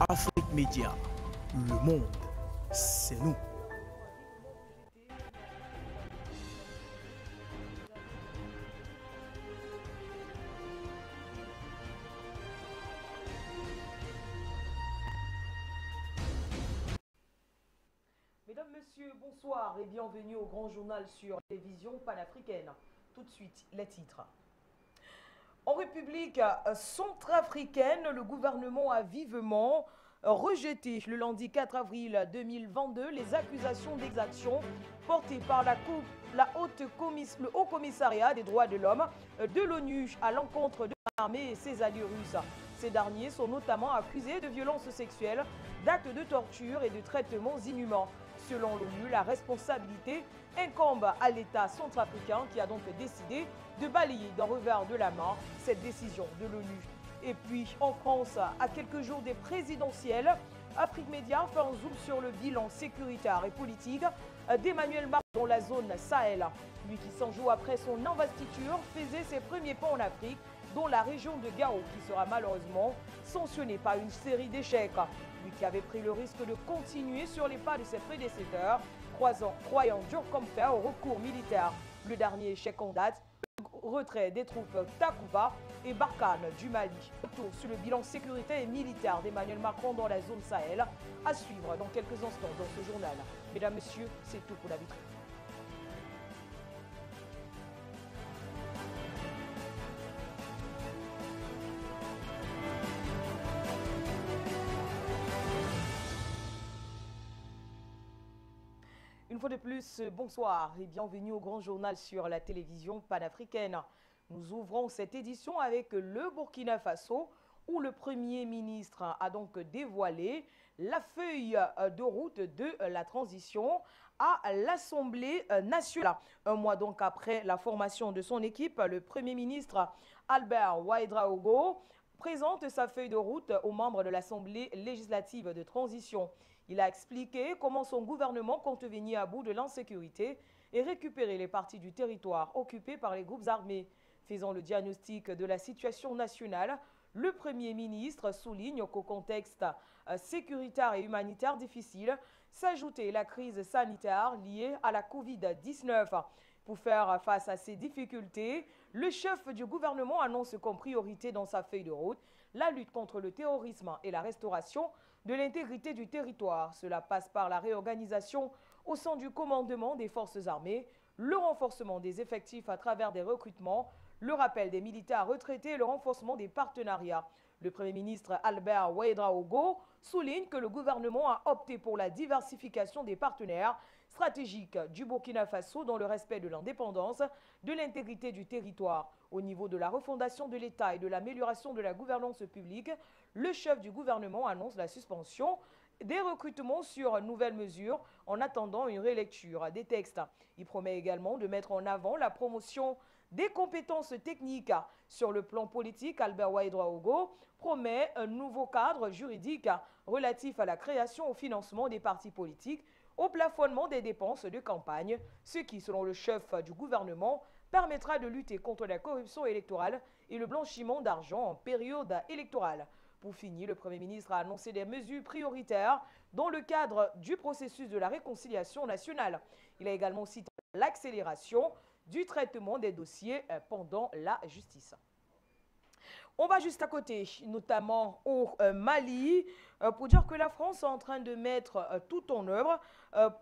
Afrique Média, le monde, c'est nous. Mesdames, Messieurs, bonsoir et bienvenue au grand journal sur télévision panafricaine. Tout de suite, les titres. En République centrafricaine, le gouvernement a vivement rejeté le lundi 4 avril 2022 les accusations d'exaction portées par le Haut Commissariat des droits de l'homme de l'ONU à l'encontre de l'armée et ses alliés russes. Ces derniers sont notamment accusés de violences sexuelles, d'actes de torture et de traitements inhumains. Selon l'ONU, la responsabilité incombe à l'État centrafricain qui a donc décidé de balayer d'un revers de la main cette décision de l'ONU. Et puis en France, à quelques jours des présidentielles, Afrique Média fait un zoom sur le bilan sécuritaire et politique d'Emmanuel Macron dans la zone Sahel. Lui qui 100 jours après son investiture faisait ses premiers pas en Afrique, dont la région de Gao qui sera malheureusement sanctionnée par une série d'échecs. Lui qui avait pris le risque de continuer sur les pas de ses prédécesseurs, croyant dur comme fer au recours militaire. Le dernier échec en date, le retrait des troupes Takuba et Barkhane du Mali. Retour sur le bilan sécuritaire et militaire d'Emmanuel Macron dans la zone Sahel, à suivre dans quelques instants dans ce journal. Mesdames, Messieurs, c'est tout pour la vitrine. Une fois de plus, bonsoir et bienvenue au grand journal sur la télévision panafricaine. Nous ouvrons cette édition avec le Burkina Faso où le Premier ministre a donc dévoilé la feuille de route de la transition à l'Assemblée nationale. Un mois donc après la formation de son équipe, le Premier ministre Albert Ouédraogo présente sa feuille de route aux membres de l'Assemblée législative de transition. Il a expliqué comment son gouvernement compte venir à bout de l'insécurité et récupérer les parties du territoire occupées par les groupes armés. Faisant le diagnostic de la situation nationale, le Premier ministre souligne qu'au contexte sécuritaire et humanitaire difficile, s'ajoutait la crise sanitaire liée à la Covid-19. Pour faire face à ces difficultés, le chef du gouvernement annonce comme priorité dans sa feuille de route la lutte contre le terrorisme et la restauration de l'intégrité du territoire. Cela passe par la réorganisation au sein du commandement des forces armées, le renforcement des effectifs à travers des recrutements, le rappel des militaires retraités et le renforcement des partenariats. Le Premier ministre Albert Ouédraogo souligne que le gouvernement a opté pour la diversification des partenaires stratégiques du Burkina Faso dans le respect de l'indépendance, de l'intégrité du territoire. Au niveau de la refondation de l'État et de l'amélioration de la gouvernance publique, le chef du gouvernement annonce la suspension des recrutements sur nouvelles mesures en attendant une rélecture des textes. Il promet également de mettre en avant la promotion des compétences techniques. Sur le plan politique, Albert Ouédraogo promet un nouveau cadre juridique relatif à la création au financement des partis politiques, au plafonnement des dépenses de campagne, ce qui, selon le chef du gouvernement, permettra de lutter contre la corruption électorale et le blanchiment d'argent en période électorale. Pour finir, le Premier ministre a annoncé des mesures prioritaires dans le cadre du processus de la réconciliation nationale. Il a également cité l'accélération du traitement des dossiers pendant la justice. On va juste à côté, notamment au Mali, pour dire que la France est en train de mettre tout en œuvre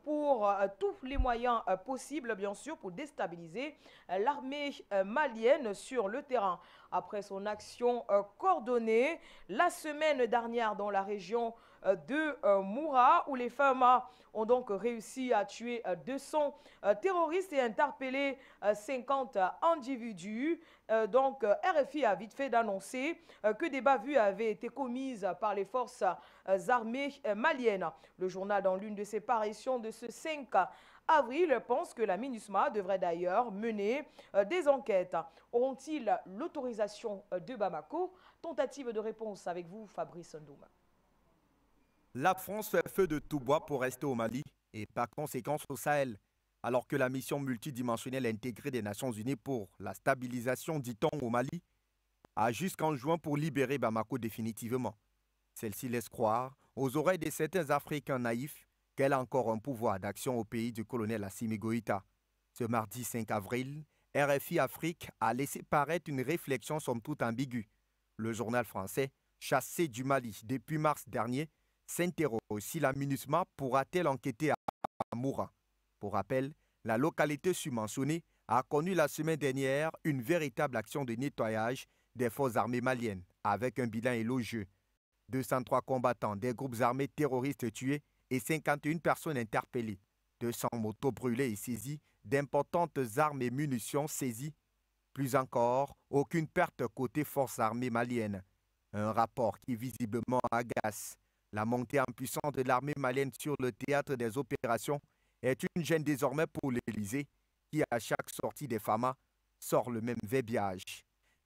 pour tous les moyens possibles, bien sûr, pour déstabiliser l'armée malienne sur le terrain. Après son action coordonnée la semaine dernière dans la région de Moura, où les femmes ont donc réussi à tuer 200 terroristes et interpeller 50 individus. Donc RFI a vite fait d'annoncer que des bavures avaient été commises par les forces armées maliennes. Le journal, dans l'une de ses parutions de ce 5 avril, pense que la MINUSMA devrait d'ailleurs mener des enquêtes. Auront-ils l'autorisation de Bamako? Tentative de réponse avec vous, Fabrice Ndoum. La France fait feu de tout bois pour rester au Mali et par conséquent au Sahel, alors que la mission multidimensionnelle intégrée des Nations Unies pour la stabilisation, dit-on, au Mali, a jusqu'en juin pour libérer Bamako définitivement. Celle-ci laisse croire, aux oreilles de certains Africains naïfs, qu'elle a encore un pouvoir d'action au pays du colonel Assimi Goïta. Ce mardi 5 avril, RFI Afrique a laissé paraître une réflexion somme toute ambiguë. Le journal français, chassé du Mali depuis mars dernier, s'interroge si la MINUSMA pourra-t-elle enquêter à Moura. Pour rappel, la localité submentionnée a connu la semaine dernière une véritable action de nettoyage des forces armées maliennes, avec un bilan élogieux. 203 combattants des groupes armés terroristes tués et 51 personnes interpellées. 200 motos brûlées et saisies, d'importantes armes et munitions saisies. Plus encore, aucune perte côté forces armées maliennes. Un rapport qui visiblement agace. La montée en puissance de l'armée malienne sur le théâtre des opérations est une gêne désormais pour l'Élysée, qui à chaque sortie des FAMA sort le même verbiage.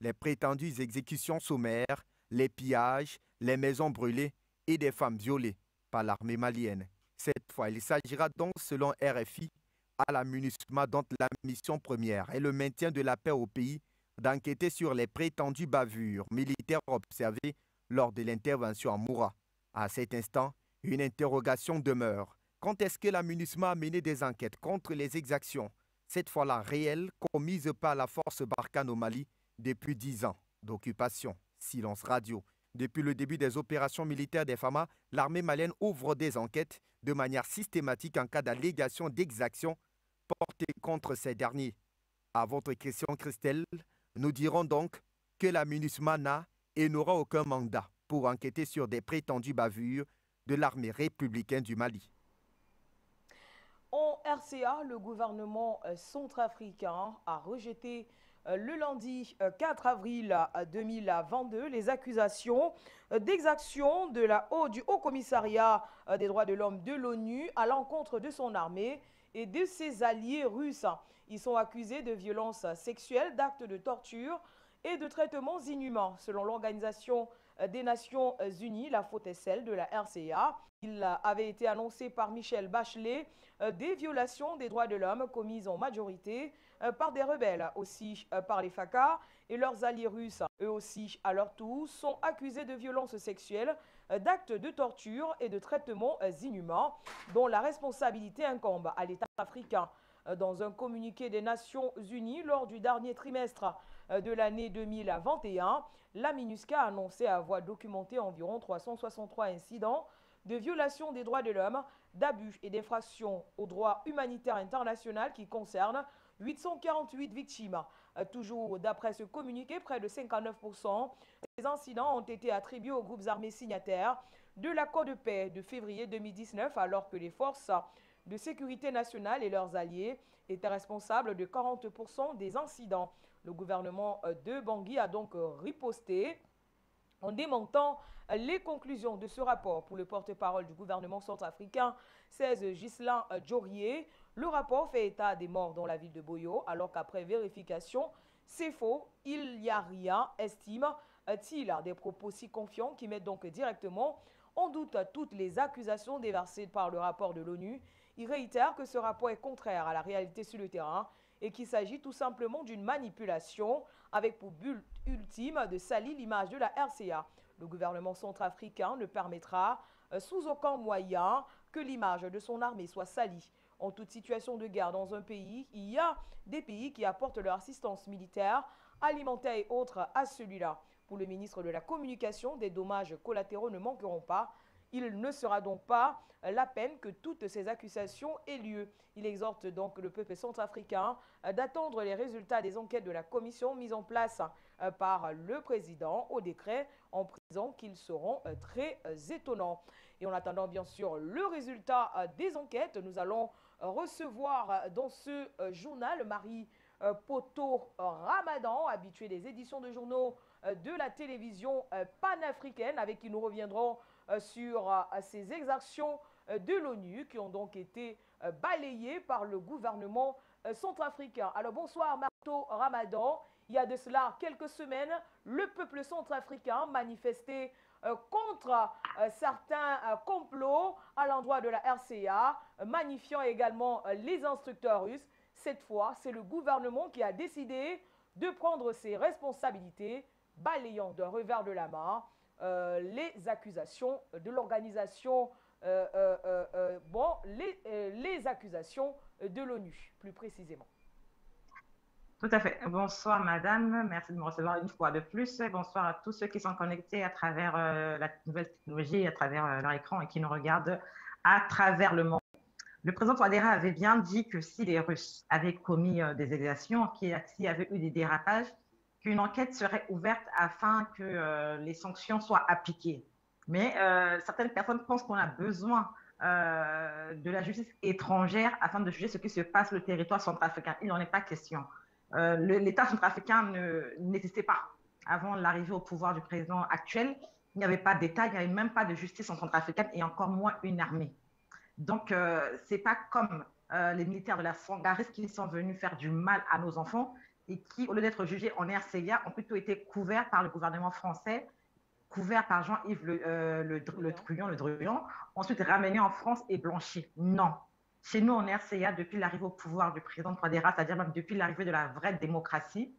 Les prétendues exécutions sommaires, les pillages, les maisons brûlées et des femmes violées par l'armée malienne. Cette fois, il s'agira donc, selon RFI, à la MINUSMA, dont la mission première est le maintien de la paix au pays, d'enquêter sur les prétendues bavures militaires observées lors de l'intervention à Moura. À cet instant, une interrogation demeure. Quand est-ce que la MINUSMA a mené des enquêtes contre les exactions, cette fois-là réelles, commises par la force Barkhane au Mali depuis 10 ans d'occupation? Silence radio. Depuis le début des opérations militaires des FAMA, l'armée malienne ouvre des enquêtes de manière systématique en cas d'allégation d'exactions portées contre ces derniers. À votre question, Christelle, nous dirons donc que la MINUSMA n'a et n'aura aucun mandat pour enquêter sur des prétendues bavures de l'armée républicaine du Mali. En RCA, le gouvernement centrafricain a rejeté le lundi 4 avril 2022 les accusations d'exaction du Haut Commissariat des droits de l'homme de l'ONU à l'encontre de son armée et de ses alliés russes. Ils sont accusés de violences sexuelles, d'actes de torture et de traitements inhumains. Selon l'Organisation des Nations Unies, la faute est celle de la RCA. Il avait été annoncé par Michelle Bachelet des violations des droits de l'homme commises en majorité par des rebelles, aussi par les FACA et leurs alliés russes. Eux aussi, à leur tour, sont accusés de violences sexuelles, d'actes de torture et de traitements inhumains, dont la responsabilité incombe à l'État africain. Dans un communiqué des Nations Unies lors du dernier trimestre de l'année 2021, la MINUSCA a annoncé avoir documenté environ 363 incidents de violation des droits de l'homme, d'abus et d'infractions au droit humanitaire international qui concernent 848 victimes. Toujours d'après ce communiqué, près de 59% des incidents ont été attribués aux groupes armés signataires de l'accord de paix de février 2019, alors que les forces de sécurité nationale et leurs alliés étaient responsables de 40% des incidents. Le gouvernement de Bangui a donc riposté en démentant les conclusions de ce rapport. Pour le porte-parole du gouvernement centrafricain, 16 Ghislain Djorié, le rapport fait état des morts dans la ville de Boyo, alors qu'après vérification, c'est faux, il n'y a rien, estime-t-il. Des propos si confiants qui mettent donc directement en doute toutes les accusations déversées par le rapport de l'ONU. Il réitère que ce rapport est contraire à la réalité sur le terrain et qu'il s'agit tout simplement d'une manipulation avec pour but ultime de salir l'image de la RCA. Le gouvernement centrafricain ne permettra sous aucun moyen que l'image de son armée soit salie. En toute situation de guerre dans un pays, il y a des pays qui apportent leur assistance militaire, alimentaire et autres à celui-là. Pour le ministre de la Communication, des dommages collatéraux ne manqueront pas. Il ne sera donc pas la peine que toutes ces accusations aient lieu. Il exhorte donc le peuple centrafricain d'attendre les résultats des enquêtes de la commission mise en place par le président au décret, en précisant qu'ils seront très étonnants. Et en attendant bien sûr le résultat des enquêtes, nous allons recevoir dans ce journal Marie Poto Ramadan, habituée des éditions de journaux de la télévision panafricaine, avec qui nous reviendrons sur ces exactions de l'ONU qui ont donc été balayées par le gouvernement centrafricain. Alors bonsoir Marto Ramadan. Il y a de cela quelques semaines, le peuple centrafricain manifestait contre certains complots à l'endroit de la RCA, magnifiant également les instructeurs russes. Cette fois, c'est le gouvernement qui a décidé de prendre ses responsabilités, balayant d'un revers de la main les accusations de l'organisation, les accusations de l'ONU, plus précisément. Tout à fait. Bonsoir, madame. Merci de me recevoir une fois de plus. Bonsoir à tous ceux qui sont connectés à travers la nouvelle technologie, à travers leur écran et qui nous regardent à travers le monde. Le président Touadéra avait bien dit que si les Russes avaient commis des exactions, s'il y avait eu des dérapages, qu'une enquête serait ouverte afin que les sanctions soient appliquées. Mais certaines personnes pensent qu'on a besoin de la justice étrangère afin de juger ce qui se passe sur le territoire centrafricain. Il n'en est pas question. L'État centrafricain n'existait pas avant l'arrivée au pouvoir du président actuel. Il n'y avait pas d'État, il n'y avait même pas de justice en centrafricaine et encore moins une armée. Donc, ce n'est pas comme les militaires de la Sangaris qui sont venus faire du mal à nos enfants et qui, au lieu d'être jugés en RCA, ont plutôt été couverts par le gouvernement français, couverts par Jean-Yves le Drian, ensuite ramenés en France et blanchis. Non. Chez nous, en RCA, depuis l'arrivée au pouvoir du président Touadéra, c'est-à-dire même depuis l'arrivée de la vraie démocratie,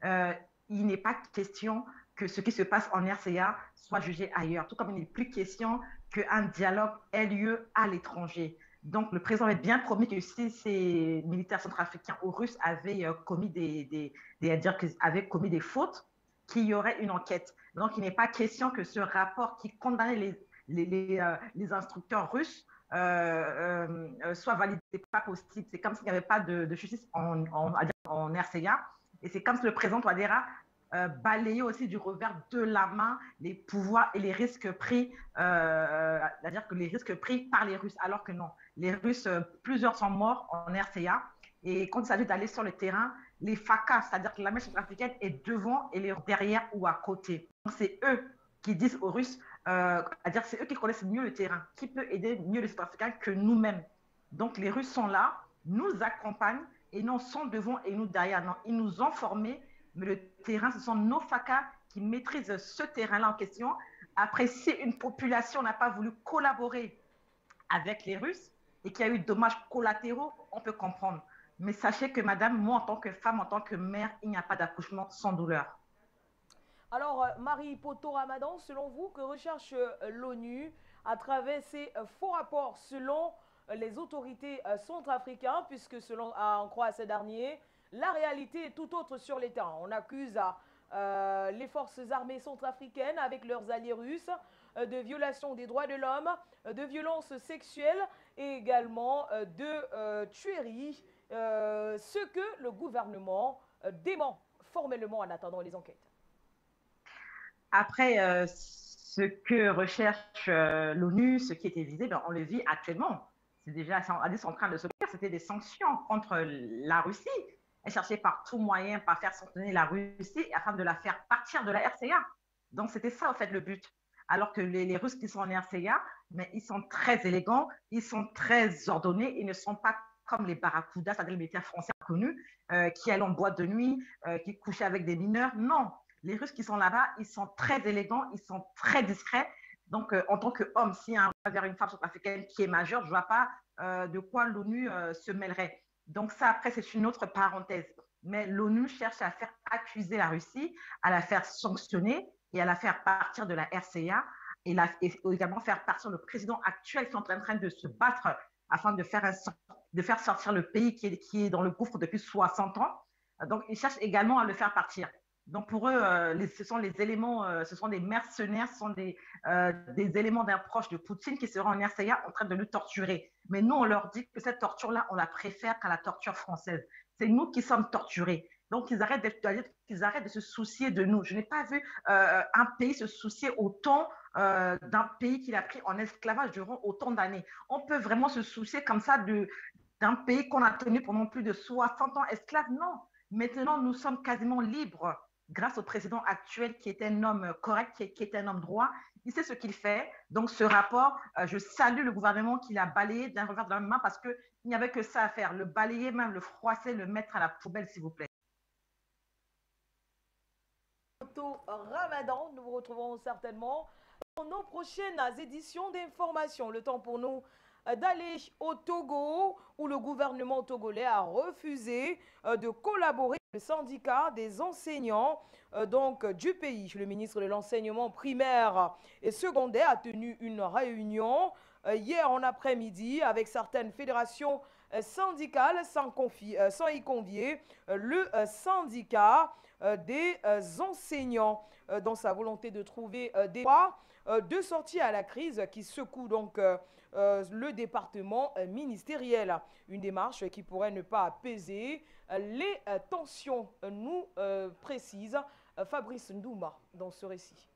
il n'est pas question que ce qui se passe en RCA soit jugé ailleurs, tout comme il n'est plus question qu'un dialogue ait lieu à l'étranger. Donc, le président avait bien promis que si ces militaires centrafricains ou russes avaient commis avaient commis des fautes, qu'il y aurait une enquête. Donc, il n'est pas question que ce rapport qui condamnait les instructeurs russes soit validé. C'est pas possible. C'est comme s'il n'y avait pas de justice en RCA. Et c'est comme si le président Touadéra balayait aussi du revers de la main les pouvoirs et les risques pris, c'est-à-dire que les risques pris par les Russes, alors que non. Les Russes, plusieurs sont morts en RCA. Et quand il s'agit d'aller sur le terrain, les FACA, c'est-à-dire que l'armée centrafricaine est devant et les derrière ou à côté. C'est eux qui disent aux Russes, c'est-à-dire c'est eux qui connaissent mieux le terrain, qui peut aider mieux les Centrafricains que nous-mêmes. Donc les Russes sont là, nous accompagnent et non sont devant et nous derrière. Non, ils nous ont formés, mais le terrain, ce sont nos FACA qui maîtrisent ce terrain-là en question. Après, si une population n'a pas voulu collaborer avec les Russes et qu'il y a eu de dommages collatéraux, on peut comprendre. Mais sachez que, madame, moi, en tant que femme, en tant que mère, il n'y a pas d'accouchement sans douleur. Alors, Marie Poto Ramadan, selon vous, que recherche l'ONU à travers ces faux rapports selon les autorités centrafricaines, puisque selon en croit ces derniers, la réalité est tout autre sur les terrains. On accuse les forces armées centrafricaines avec leurs alliés russes de violation des droits de l'homme, de violences sexuelles et également de tueries, ce que le gouvernement dément formellement en attendant les enquêtes. Après, ce que recherche l'ONU, ce qui était visé, on le vit actuellement. C'est déjà, ils sont en train de se faire. C'était des sanctions contre la Russie. Elle cherchait par tout moyen, par faire sanctionner la Russie afin de la faire partir de la RCA. Donc, c'était ça, en fait, le but. Alors que les Russes qui sont en RCA, mais ils sont très élégants, ils sont très ordonnés, ils ne sont pas comme les barracudas, c'est-à-dire les militaires français connus, qui allaient en boîte de nuit, qui couchaient avec des mineurs. Non, les Russes qui sont là-bas, ils sont très élégants, ils sont très discrets. Donc, en tant qu'homme, si un vers une femme centrafricaine qui est majeure, je ne vois pas de quoi l'ONU se mêlerait. Donc ça, après, c'est une autre parenthèse. Mais l'ONU cherche à faire accuser la Russie, à la faire sanctionner et à la faire partir de la RCA et également faire partir le président actuel qui est en train de se battre afin de faire sortir le pays qui est dans le gouffre depuis 60 ans. Donc, ils cherchent également à le faire partir. Donc, pour eux, ce sont les éléments, ce sont des mercenaires, ce sont des éléments d'un proche de Poutine qui seront en RCA en train de le torturer. Mais nous, on leur dit que cette torture-là, on la préfère qu'à la torture française. C'est nous qui sommes torturés. Donc, ils arrêtent de se soucier de nous. Je n'ai pas vu un pays se soucier autant d'un pays qu'il a pris en esclavage durant autant d'années. On peut vraiment se soucier comme ça d'un pays qu'on a tenu pendant plus de 60 ans esclave? Non. Maintenant, nous sommes quasiment libres grâce au président actuel qui est un homme correct, qui est un homme droit. Il sait ce qu'il fait. Donc, ce rapport, je salue le gouvernement qui l'a balayé d'un revers de la main parce qu'il n'y avait que ça à faire. Le balayer, même le froisser, le mettre à la poubelle, s'il vous plaît. Ramadan, nous vous retrouvons certainement dans nos prochaines éditions d'information. Le temps pour nous d'aller au Togo, où le gouvernement togolais a refusé de collaborer avec le syndicat des enseignants du pays. Le ministre de l'enseignement primaire et secondaire a tenu une réunion hier en après-midi avec certaines fédérations syndicales sans y convier le syndicat des enseignants dans sa volonté de trouver des voies de sortie à la crise qui secoue donc le département ministériel. Une démarche qui pourrait ne pas apaiser les tensions, nous précise Fabrice Ndouma dans ce récit.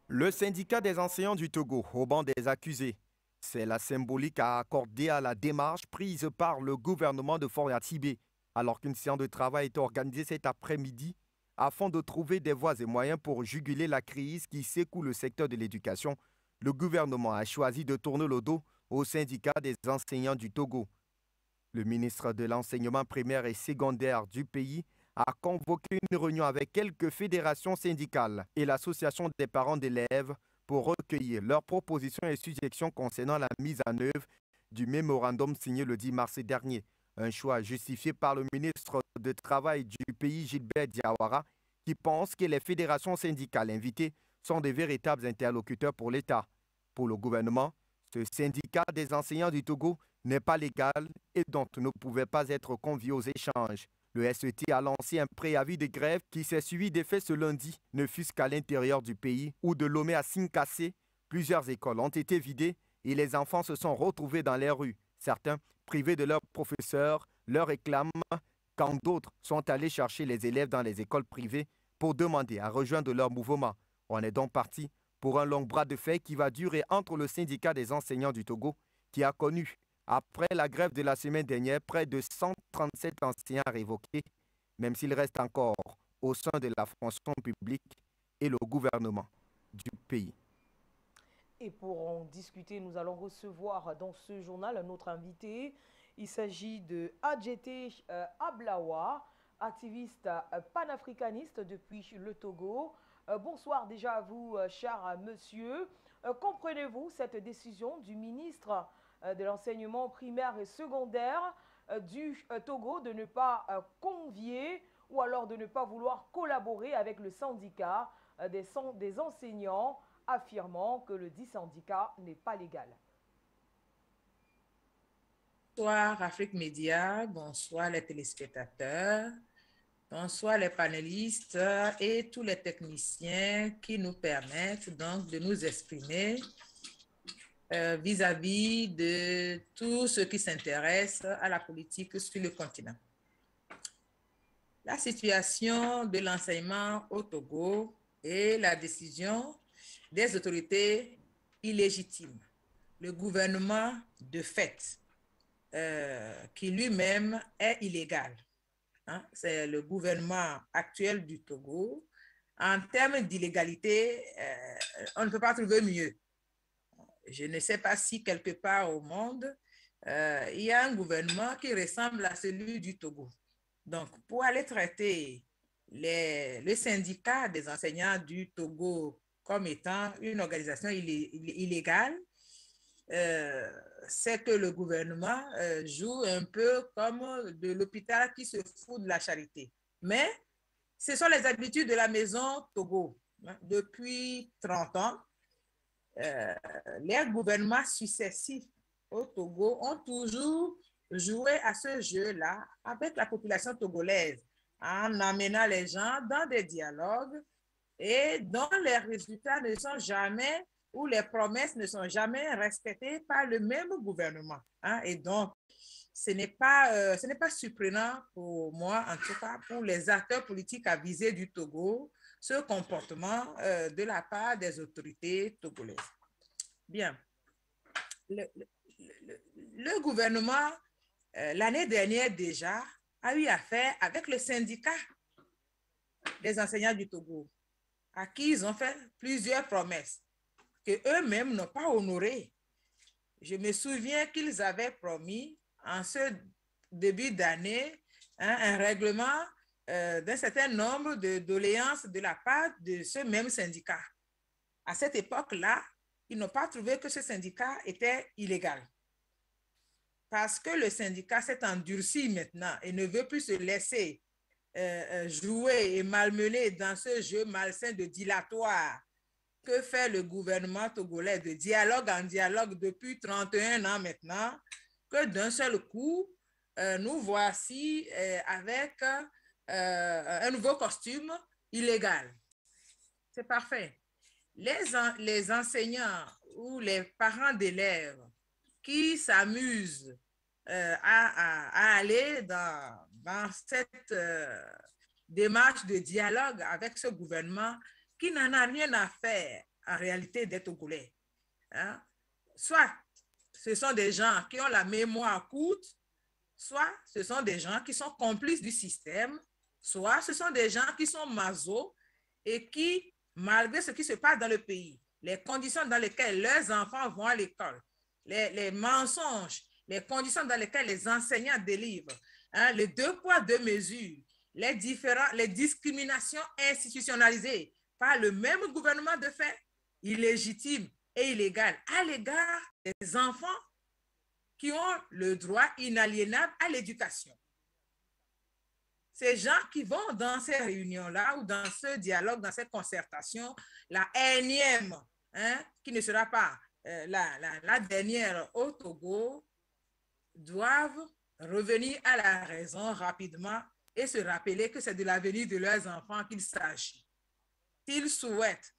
Le syndicat des enseignants du Togo, au banc des accusés, c'est la symbolique à accorder à la démarche prise par le gouvernement de Faure Yatibé, alors qu'une séance de travail est organisée cet après-midi afin de trouver des voies et moyens pour juguler la crise qui secoue le secteur de l'éducation. Le gouvernement a choisi de tourner le dos au syndicat des enseignants du Togo. Le ministre de l'enseignement primaire et secondaire du pays a convoqué une réunion avec quelques fédérations syndicales et l'association des parents d'élèves pour recueillir leurs propositions et suggestions concernant la mise en œuvre du mémorandum signé le 10 mars dernier. Un choix justifié par le ministre du Travail du pays, Gilbert Diawara, qui pense que les fédérations syndicales invitées sont de véritables interlocuteurs pour l'État. Pour le gouvernement, ce syndicat des enseignants du Togo n'est pas légal et donc ne pouvait pas être convié aux échanges. Le SET a lancé un préavis de grève qui s'est suivi des faits ce lundi, ne fût-ce qu'à l'intérieur du pays, où de Lomé à Sinkassé, plusieurs écoles ont été vidées et les enfants se sont retrouvés dans les rues. Certains, privés de leurs professeurs, leur réclament, quand d'autres sont allés chercher les élèves dans les écoles privées pour demander à rejoindre leur mouvement. On est donc parti pour un long bras de fer qui va durer entre le syndicat des enseignants du Togo, qui a connu, après la grève de la semaine dernière, près de 137 enseignants révoqués, même s'il reste encore au sein de la fonction publique et le gouvernement du pays. Et pour en discuter, nous allons recevoir dans ce journal un autre invité. Il s'agit de Adjeté Ablawa, activiste panafricaniste depuis le Togo. Bonsoir déjà à vous, cher monsieur. Comprenez-vous cette décision du ministre de l'enseignement primaire et secondaire du Togo de ne pas convier ou alors de ne pas vouloir collaborer avec le syndicat des enseignants, affirmant que le dit syndicat n'est pas légal? Bonsoir Afrique Média, bonsoir les téléspectateurs, bonsoir les panélistes et tous les techniciens qui nous permettent donc de nous exprimer vis-à-vis de tous ceux qui s'intéressent à la politique sur le continent. La situation de l'enseignement au Togo et la décision des autorités illégitimes. Le gouvernement de fait, qui lui-même est illégal. Hein? C'est le gouvernement actuel du Togo. En termes d'illégalité, on ne peut pas trouver mieux. Je ne sais pas si quelque part au monde, il y a un gouvernement qui ressemble à celui du Togo. Donc, pour aller traiter le syndicat des enseignants du Togo comme étant une organisation illégale, c'est que le gouvernement joue un peu comme de l'hôpital qui se fout de la charité. Mais ce sont les habitudes de la maison Togo. Depuis 30 ans, les gouvernements successifs au Togo ont toujours joué à ce jeu-là avec la population togolaise, en amenant les gens dans des dialogues et dont les résultats ne sont jamais, ou les promesses ne sont jamais respectées par le même gouvernement. Hein? Et donc, ce n'est pas surprenant pour moi, en tout cas pour les acteurs politiques avisés du Togo, ce comportement de la part des autorités togolaises. Bien. Le gouvernement, l'année dernière déjà, a eu affaire avec le syndicat des enseignants du Togo, à qui ils ont fait plusieurs promesses qu'eux-mêmes n'ont pas honorées. Je me souviens qu'ils avaient promis en ce début d'année un règlement d'un certain nombre de doléances de la part de ce même syndicat. À cette époque-là, ils n'ont pas trouvé que ce syndicat était illégal. Parce que le syndicat s'est endurci maintenant et ne veut plus se laisser jouer et malmener dans ce jeu malsain de dilatoire que fait le gouvernement togolais, de dialogue en dialogue depuis 31 ans maintenant, que d'un seul coup, nous voici avec un nouveau costume illégal. C'est parfait. Les enseignants ou les parents d'élèves qui s'amusent à aller dans cette démarche de dialogue avec ce gouvernement qui n'en a rien à faire en réalité des Togolais. Hein? Soit ce sont des gens qui ont la mémoire courte, soit ce sont des gens qui sont complices du système, soit ce sont des gens qui sont masos et qui, malgré ce qui se passe dans le pays, les conditions dans lesquelles leurs enfants vont à l'école, les mensonges, les conditions dans lesquelles les enseignants délivrent, hein, les 2 poids 2 mesures, les discriminations institutionnalisées par le même gouvernement de fait, illégitime et illégal à l'égard des enfants qui ont le droit inaliénable à l'éducation. Ces gens qui vont dans ces réunions-là ou dans ce dialogue, dans cette concertation, la énième, hein, qui ne sera pas la dernière au Togo, doivent revenir à la raison rapidement et se rappeler que c'est de l'avenir de leurs enfants qu'il s'agit. S'ils souhaitent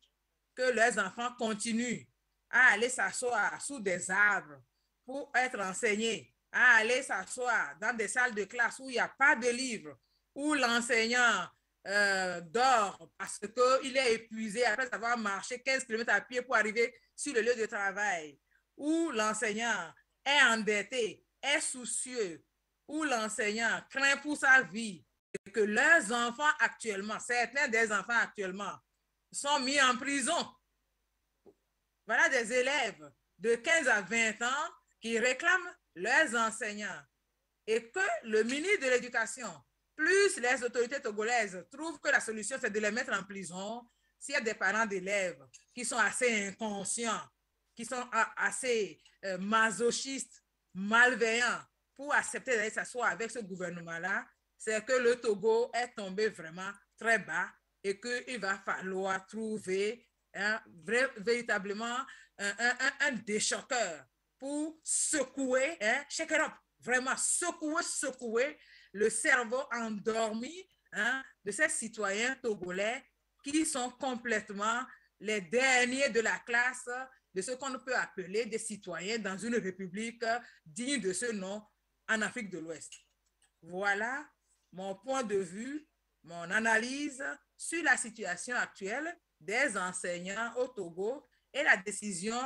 que leurs enfants continuent à aller s'asseoir sous des arbres pour être enseignés, à aller s'asseoir dans des salles de classe où il n'y a pas de livres, où l'enseignant dort parce qu'il est épuisé après avoir marché 15 km à pied pour arriver sur le lieu de travail, où l'enseignant est endetté, est soucieux, où l'enseignant craint pour sa vie, et que leurs enfants actuellement, certains des enfants actuellement, sont mis en prison. Voilà des élèves de 15 à 20 ans qui réclament leurs enseignants et que le ministre de l'Éducation, plus les autorités togolaises trouvent que la solution, c'est de les mettre en prison, s'il y a des parents d'élèves qui sont assez inconscients, qui sont assez masochistes, malveillants pour accepter d'aller s'asseoir avec ce gouvernement-là, c'est que le Togo est tombé vraiment très bas et qu'il va falloir trouver véritablement un déchoqueur pour secouer, shake it up, vraiment secouer le cerveau endormi de ces citoyens togolais qui sont complètement les derniers de la classe de ce qu'on peut appeler des citoyens dans une république digne de ce nom en Afrique de l'Ouest. Voilà mon point de vue, mon analyse sur la situation actuelle des enseignants au Togo et la décision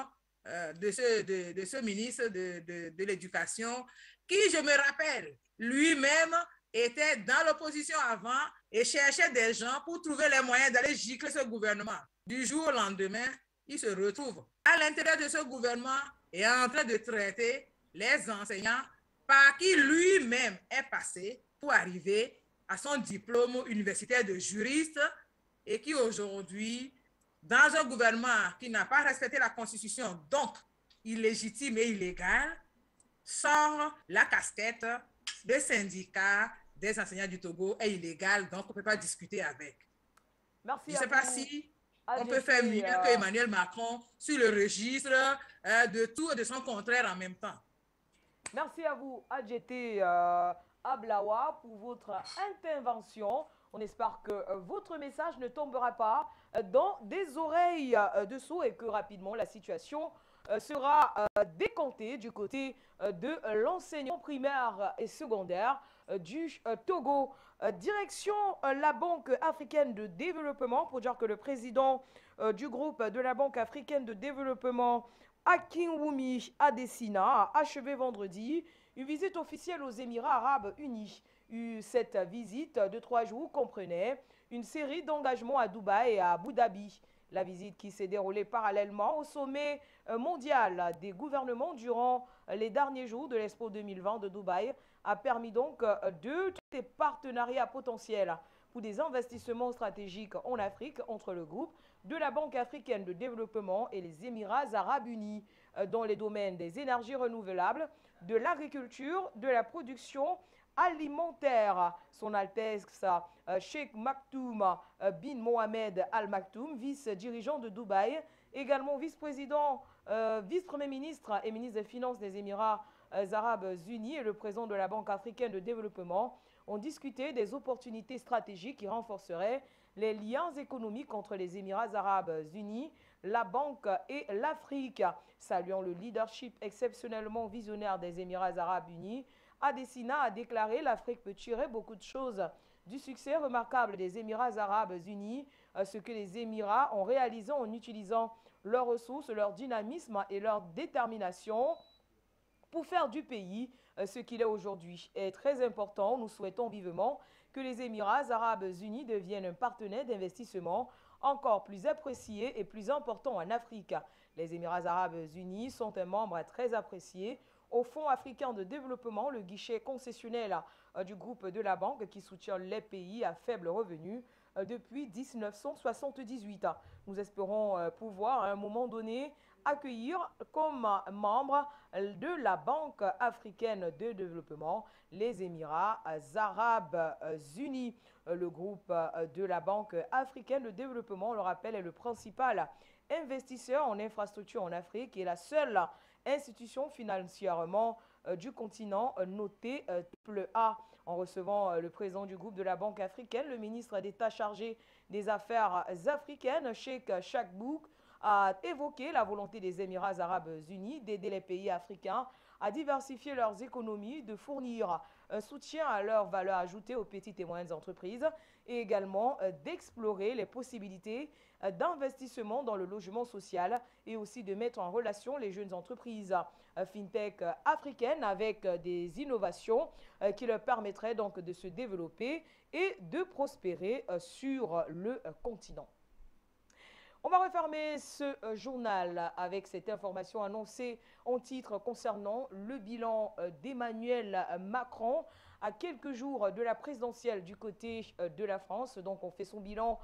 de ce ministre de l'Éducation qui, je me rappelle, lui-même était dans l'opposition avant et cherchait des gens pour trouver les moyens d'aller gicler ce gouvernement. Du jour au lendemain, il se retrouve à l'intérieur de ce gouvernement et en train de traiter les enseignants par qui lui-même est passé pour arriver à son diplôme universitaire de juriste et qui aujourd'hui, dans un gouvernement qui n'a pas respecté la Constitution, donc illégitime et illégal, sort la casquette des syndicats des enseignants du Togo est illégal, donc on ne peut pas discuter avec. Merci. Je ne sais pas si on peut faire mieux que Emmanuel Macron sur le registre de tout et de son contraire en même temps. Merci à vous, AJT Ablawa, pour votre intervention. On espère que votre message ne tombera pas dans des oreilles de sourds et que rapidement la situation sera décantée du côté de l'enseignement primaire et secondaire du Togo. Direction la Banque africaine de développement pour dire que le président du groupe de la Banque africaine de développement, Akinwumi Adesina, a achevé vendredi une visite officielle aux Émirats arabes unis. Cette visite de 3 jours comprenait une série d'engagements à Dubaï et à Abu Dhabi. La visite qui s'est déroulée parallèlement au sommet mondial des gouvernements durant les derniers jours de l'Expo 2020 de Dubaï a permis donc de tous les partenariats potentiels pour des investissements stratégiques en Afrique entre le groupe de la Banque africaine de développement et les Émirats arabes unis dans les domaines des énergies renouvelables, de l'agriculture, de la production alimentaire. Son Altesse Sheikh Maktoum bin Mohamed Al Maktoum, vice-dirigeant de Dubaï, également vice-président, vice-premier ministre et ministre des Finances des Émirats arabes unis et le président de la Banque africaine de développement ont discuté des opportunités stratégiques qui renforceraient les liens économiques entre les Émirats arabes unis, la Banque et l'Afrique. Saluant le leadership exceptionnellement visionnaire des Émirats arabes unis, Adesina a déclaré: l'Afrique peut tirer beaucoup de choses du succès remarquable des Émirats arabes unis, ce que les Émirats ont réalisé en utilisant leurs ressources, leur dynamisme et leur détermination pour faire du pays ce qu'il est aujourd'hui est très important. Nous souhaitons vivement que les Émirats arabes unis deviennent un partenaire d'investissement encore plus apprécié et plus important en Afrique. Les Émirats arabes unis sont un membre très apprécié au Fonds africain de développement, le guichet concessionnel du groupe de la banque qui soutient les pays à faible revenu depuis 1978. Nous espérons pouvoir à un moment donné accueillir comme membre de la Banque africaine de développement les Émirats arabes unis. Le groupe de la Banque africaine de développement, on le rappelle, est le principal investisseur en infrastructure en Afrique et la seule institution financièrement du continent notée AAA. En recevant le président du groupe de la Banque africaine, le ministre d'État chargé des affaires africaines, Sheikh Chakbouk, a évoqué la volonté des Émirats arabes unis d'aider les pays africains à diversifier leurs économies, de fournir un soutien à leur valeur ajoutée aux petites et moyennes entreprises et également d'explorer les possibilités d'investissement dans le logement social et aussi de mettre en relation les jeunes entreprises fintech africaines avec des innovations qui leur permettraient donc de se développer et de prospérer sur le continent. On va refermer ce journal avec cette information annoncée en titre concernant le bilan d'Emmanuel Macron à quelques jours de la présidentielle du côté de la France. Donc on fait son bilan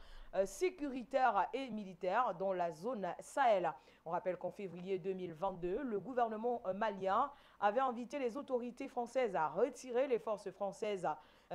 sécuritaire et militaire dans la zone Sahel. On rappelle qu'en février 2022, le gouvernement malien avait invité les autorités françaises à retirer les forces françaises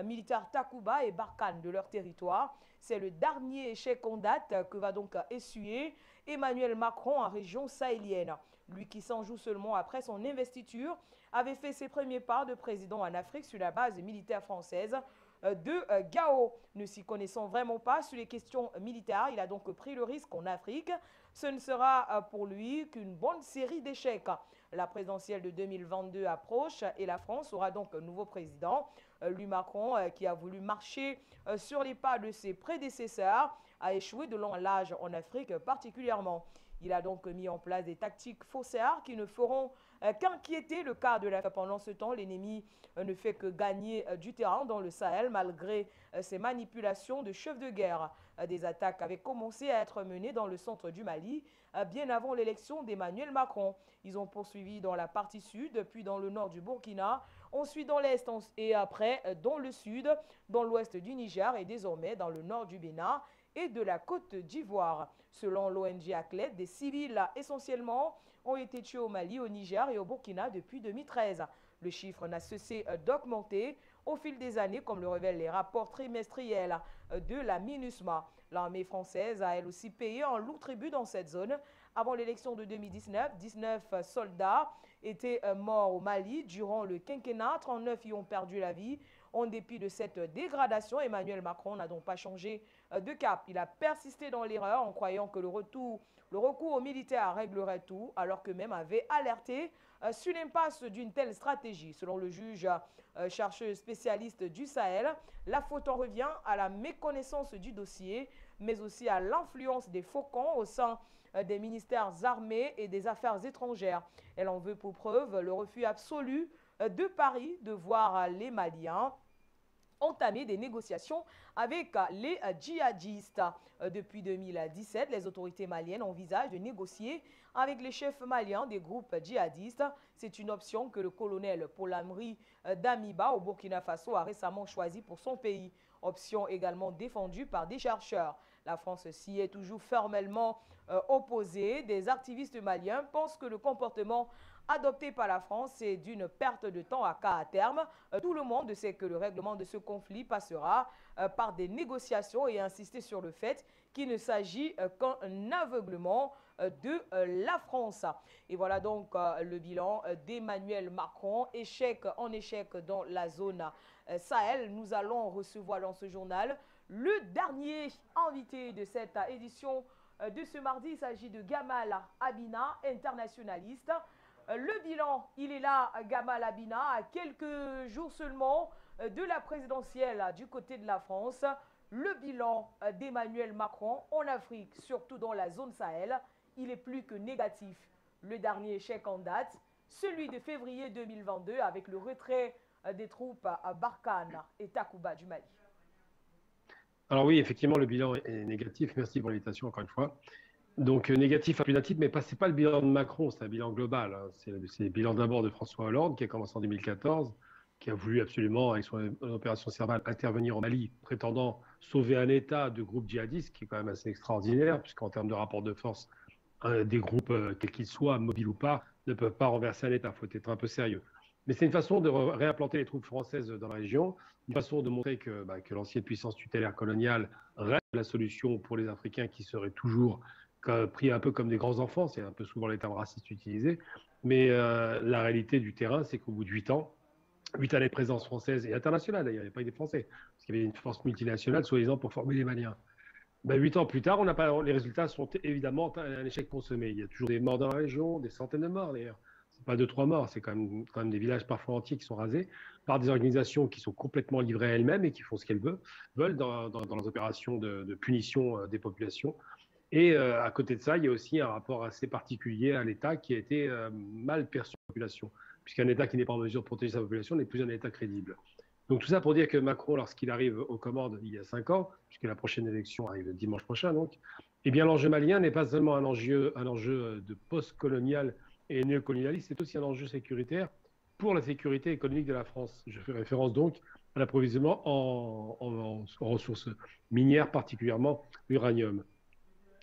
militaires Takuba et Barkhane de leur territoire. C'est le dernier échec en date que va donc essuyer Emmanuel Macron en région sahélienne. Lui qui s'en joue seulement après son investiture, avait fait ses premiers pas de président en Afrique sur la base militaire française de Gao. Ne s'y connaissant vraiment pas sur les questions militaires, il a donc pris le risque en Afrique. Ce ne sera pour lui qu'une bonne série d'échecs. La présidentielle de 2022 approche et la France aura donc un nouveau président. Lui, Macron, qui a voulu marcher sur les pas de ses prédécesseurs, a échoué de long l'âge en Afrique particulièrement. Il a donc mis en place des tactiques faussaires qui ne feront qu'inquiéter le quart de l'Afrique. Pendant ce temps, l'ennemi ne fait que gagner du terrain dans le Sahel malgré ses manipulations de chef de guerre. Des attaques avaient commencé à être menées dans le centre du Mali bien avant l'élection d'Emmanuel Macron. Ils ont poursuivi dans la partie sud, puis dans le nord du Burkina, ensuite dans l'est et après dans le sud, dans l'ouest du Niger et désormais dans le nord du Bénin et de la Côte d'Ivoire. Selon l'ONG ACLED, des civils essentiellement ont été tués au Mali, au Niger et au Burkina depuis 2013. Le chiffre n'a cessé d'augmenter au fil des années, comme le révèlent les rapports trimestriels de la MINUSMA. L'armée française a elle aussi payé un lourd tribut dans cette zone. Avant l'élection de 2019, 19 soldats étaient morts au Mali durant le quinquennat. 39 y ont perdu la vie. En dépit de cette dégradation, Emmanuel Macron n'a donc pas changé de cap. Il a persisté dans l'erreur en croyant que le recours aux militaires réglerait tout, alors que même avait alerté sur l'impasse d'une telle stratégie. Selon le juge chercheur spécialiste du Sahel, la faute en revient à la méconnaissance du dossier, mais aussi à l'influence des faucons au sein des ministères armés et des affaires étrangères. Elle en veut pour preuve le refus absolu de Paris de voir les Maliens entamer des négociations avec les djihadistes. Depuis 2017, les autorités maliennes envisagent de négocier avec les chefs maliens des groupes djihadistes. C'est une option que le colonel Paul Amri Damiba au Burkina Faso a récemment choisie pour son pays. option également défendue par des chercheurs. La France s'y est toujours formellement opposée. Des activistes maliens pensent que le comportement adopté par la France est d'une perte de temps à terme. Tout le monde sait que le règlement de ce conflit passera par des négociations et insister sur le fait qu'il ne s'agit qu'un aveuglement de la France. Et voilà donc le bilan d'Emmanuel Macron, échec en échec dans la zone Sahel. Nous allons recevoir dans ce journal le dernier invité de cette édition de ce mardi. Il s'agit de Gamal Abina, internationaliste. Le bilan, il est là, Gamal Abina, à quelques jours seulement de la présidentielle du côté de la France. Le bilan d'Emmanuel Macron en Afrique, surtout dans la zone Sahel, il est plus que négatif. Le dernier échec en date, celui de février 2022 avec le retrait des troupes à Barkhane et Takuba du Mali. Alors oui, effectivement, le bilan est négatif. Merci pour l'invitation encore une fois. Donc négatif, appellatif, mais ce n'est pas le bilan de Macron, c'est un bilan global. Hein. C'est le bilan d'abord de François Hollande qui a commencé en 2014, qui a voulu absolument, avec son opération Serval, intervenir au Mali, prétendant sauver un État de groupes djihadistes, qui est quand même assez extraordinaire, puisqu'en termes de rapport de force, des groupes, quels qu'ils soient, mobiles ou pas, ne peuvent pas renverser un État. Il faut être un peu sérieux. Mais c'est une façon de réimplanter les troupes françaises dans la région, une façon de montrer que l'ancienne puissance tutélaire coloniale reste la solution pour les Africains qui seraient toujours pris un peu comme des grands enfants. C'est un peu souvent les termes racistes utilisés. Mais la réalité du terrain, c'est qu'au bout de 8 ans de présence française et internationale, d'ailleurs, il n'y a pas que des Français, parce qu'il y avait une force multinationale, soi-disant, pour former les Maliens. 8 ans plus tard, les résultats sont évidemment un échec consommé. Il y a toujours des morts dans la région, des centaines de morts d'ailleurs. Ce n'est pas 2-3 morts, c'est quand même des villages parfois entiers qui sont rasés par des organisations qui sont complètement livrées à elles-mêmes et qui font ce qu'elles veulent dans les opérations de punition des populations. Et à côté de ça, il y a aussi un rapport assez particulier à l'État qui a été mal perçu par la population, puisqu'un État qui n'est pas en mesure de protéger sa population n'est plus un État crédible. Donc tout ça pour dire que Macron, lorsqu'il arrive aux commandes il y a 5 ans, puisque la prochaine élection arrive dimanche prochain, donc, eh bien l'enjeu malien n'est pas seulement un enjeu de post-colonial et néocolonialiste, c'est aussi un enjeu sécuritaire pour la sécurité économique de la France. Je fais référence donc à l'approvisionnement en ressources minières, particulièrement l'uranium.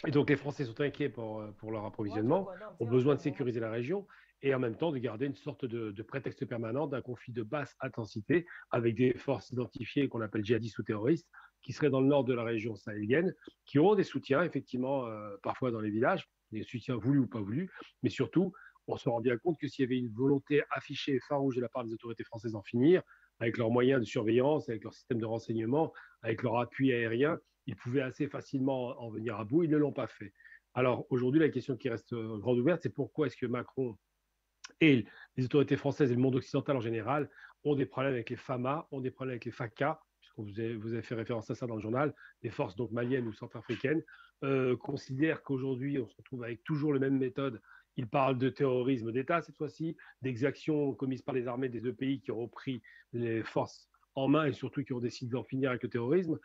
Et donc les Français sont inquiets pour leur approvisionnement, ont besoin de sécuriser la région et en même temps de garder une sorte de prétexte permanent d'un conflit de basse intensité avec des forces identifiées qu'on appelle djihadistes ou terroristes qui seraient dans le nord de la région sahélienne, qui auront des soutiens effectivement parfois dans les villages, des soutiens voulus ou pas voulus, mais surtout on se rend bien compte que s'il y avait une volonté affichée et farouche de la part des autorités françaises d'en finir, avec leurs moyens de surveillance, avec leur système de renseignement, avec leur appui aérien, ils pouvaient assez facilement en venir à bout, ils ne l'ont pas fait. Alors aujourd'hui, la question qui reste grande ouverte, c'est pourquoi est-ce que Macron et les autorités françaises et le monde occidental en général ont des problèmes avec les FAMA, ont des problèmes avec les FACA, puisque vous avez fait référence à ça dans le journal, les forces donc maliennes ou centrafricaines, considèrent qu'aujourd'hui, on se retrouve avec toujours les mêmes méthodes. Ils parlent de terrorisme d'État cette fois-ci, d'exactions commises par les armées des deux pays qui ont repris les forces en main et surtout qui ont décidé d'en finir avec le terrorisme.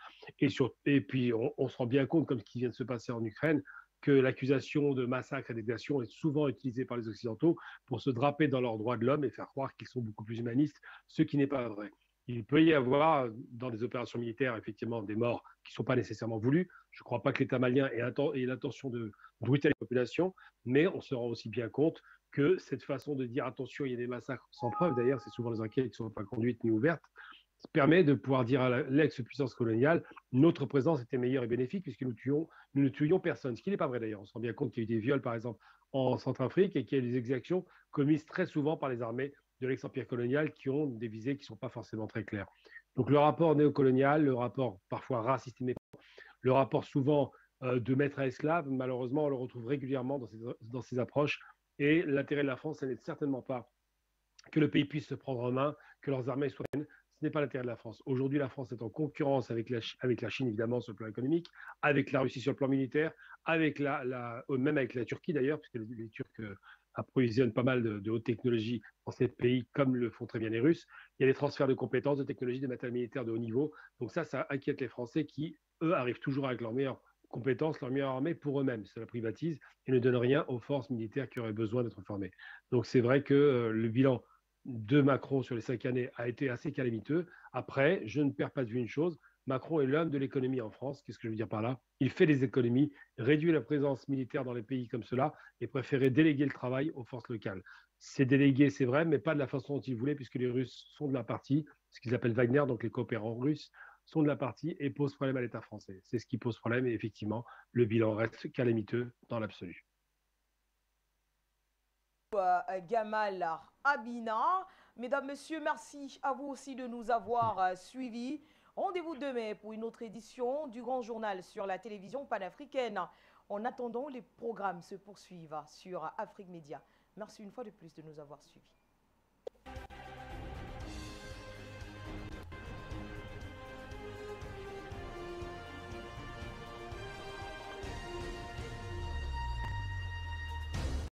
Et puis, on se rend bien compte, comme ce qui vient de se passer en Ukraine, que l'accusation de massacre et d'exaction est souvent utilisée par les Occidentaux pour se draper dans leurs droits de l'homme et faire croire qu'ils sont beaucoup plus humanistes, ce qui n'est pas vrai. Il peut y avoir dans des opérations militaires effectivement des morts qui ne sont pas nécessairement voulues. Je ne crois pas que l'État malien ait l'intention de brutaliser la population, mais on se rend aussi bien compte que cette façon de dire attention, il y a des massacres sans preuve, d'ailleurs c'est souvent les enquêtes qui ne sont pas conduites ni ouvertes, permet de pouvoir dire à l'ex-puissance coloniale notre présence était meilleure et bénéfique puisque nous ne tuions personne. Ce qui n'est pas vrai d'ailleurs. On se rend bien compte qu'il y a eu des viols par exemple en Centrafrique et qu'il y a eu des exactions commises très souvent par les armées de l'ex-empire colonial qui ont des visées qui ne sont pas forcément très claires. Donc le rapport néocolonial, le rapport parfois raciste, le rapport souvent de maître à esclave, malheureusement on le retrouve régulièrement dans ces approches et l'intérêt de la France, ce n'est certainement pas que le pays puisse se prendre en main, que leurs armées soient pleines. Ce n'est pas l'intérêt de la France. Aujourd'hui, la France est en concurrence avec la Chine, évidemment, sur le plan économique, avec la Russie sur le plan militaire, même avec la Turquie d'ailleurs, puisque les Turcs approvisionnent pas mal de haute technologie dans ces pays, comme le font très bien les Russes. Il y a des transferts de compétences, de technologies, de matériel militaire de haut niveau. Donc ça inquiète les Français qui, eux, arrivent toujours avec leurs meilleures compétences, leur meilleure armée pour eux-mêmes. Ça la privatise et ne donne rien aux forces militaires qui auraient besoin d'être formées. Donc c'est vrai que le bilan de Macron sur les 5 années a été assez calamiteux. Après, je ne perds pas de vue une chose, Macron est l'homme de l'économie en France. Qu'est-ce que je veux dire par là? Il fait des économies, réduit la présence militaire dans les pays comme cela et préférait déléguer le travail aux forces locales. C'est délégué, c'est vrai, mais pas de la façon dont il voulait, puisque les Russes sont de la partie, ce qu'ils appellent Wagner, donc les coopérants russes, sont de la partie et posent problème à l'État français. C'est ce qui pose problème et effectivement, le bilan reste calamiteux dans l'absolu. Gamal Abina. Mesdames, Messieurs, merci à vous aussi de nous avoir suivis. Rendez-vous demain pour une autre édition du Grand Journal sur la télévision panafricaine. En attendant, les programmes se poursuivent sur Afrique Média. Merci une fois de plus de nous avoir suivis.